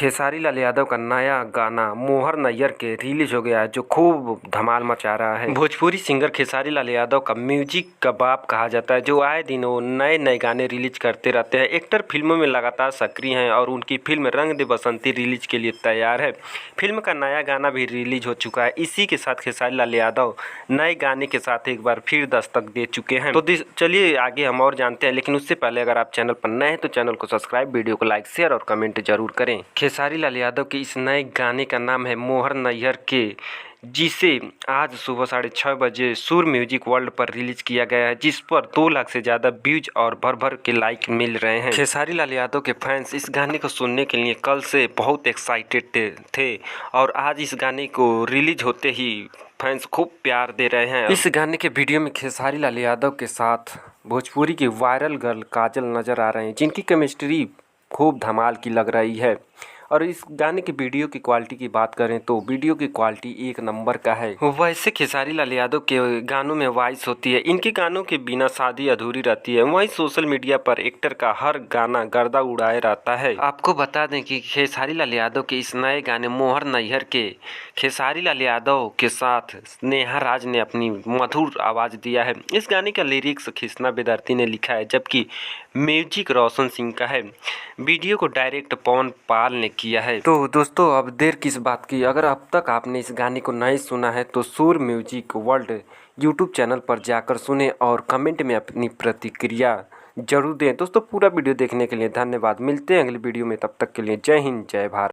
खेसारी लाल यादव का नया गाना मोहर नैयर के रिलीज हो गया है, जो खूब धमाल मचा रहा है। भोजपुरी सिंगर खेसारी लाल यादव का म्यूजिक का बाप कहा जाता है, जो आए दिन वो नए नए गाने रिलीज करते रहते हैं। एक्टर फिल्मों में लगातार सक्रिय हैं और उनकी फिल्म रंग दे बसंती रिलीज के लिए तैयार है। फिल्म का नया गाना भी रिलीज हो चुका है। इसी के साथ खेसारी लाल यादव नए गाने के साथ एक बार फिर दस्तक दे चुके हैं। तो चलिए आगे हम और जानते हैं, लेकिन उससे पहले अगर आप चैनल पर नए हैं तो चैनल को सब्सक्राइब, वीडियो को लाइक, शेयर और कमेंट जरूर करें। खेसारी लाल यादव के इस नए गाने का नाम है मोहर नैयर के, जिसे आज सुबह 6:30 बजे सुर म्यूजिक वर्ल्ड पर रिलीज किया गया है, जिस पर 2 लाख से ज़्यादा व्यूज और भर भर के लाइक मिल रहे हैं। खेसारी लाल यादव के फैंस इस गाने को सुनने के लिए कल से बहुत एक्साइटेड थे और आज इस गाने को रिलीज होते ही फैंस खूब प्यार दे रहे हैं। इस गाने के वीडियो में खेसारी लाल यादव के साथ भोजपुरी की वायरल गर्ल काजल नजर आ रहे हैं, जिनकी केमिस्ट्री खूब धमाल की लग रही है। और इस गाने की वीडियो की क्वालिटी की बात करें तो वीडियो की क्वालिटी एक नंबर का है। वैसे खेसारी लाल यादव के गानों में वॉइस होती है, इनके गानों के बिना शादी अधूरी रहती है। वहीं सोशल मीडिया पर एक्टर का हर गाना गर्दा उड़ाए रहता है। आपको बता दें कि खेसारी लाल यादव के इस नए गाने मोहर नैयर के खेसारी लाल यादव के साथ नेहा राज ने अपनी मधुर आवाज़ दिया है। इस गाने का लिरिक्स कृष्णा बेदर्ती ने लिखा है, जबकि म्यूजिक रोशन सिंह का है। वीडियो को डायरेक्ट पवन पाल ने किया है। तो दोस्तों अब देर किस बात की, अगर अब तक आपने इस गाने को नहीं सुना है तो सुर म्यूजिक वर्ल्ड यूट्यूब चैनल पर जाकर सुने और कमेंट में अपनी प्रतिक्रिया जरूर दें। दोस्तों पूरा वीडियो देखने के लिए धन्यवाद। मिलते हैं अगली वीडियो में, तब तक के लिए जय हिंद जय भारत।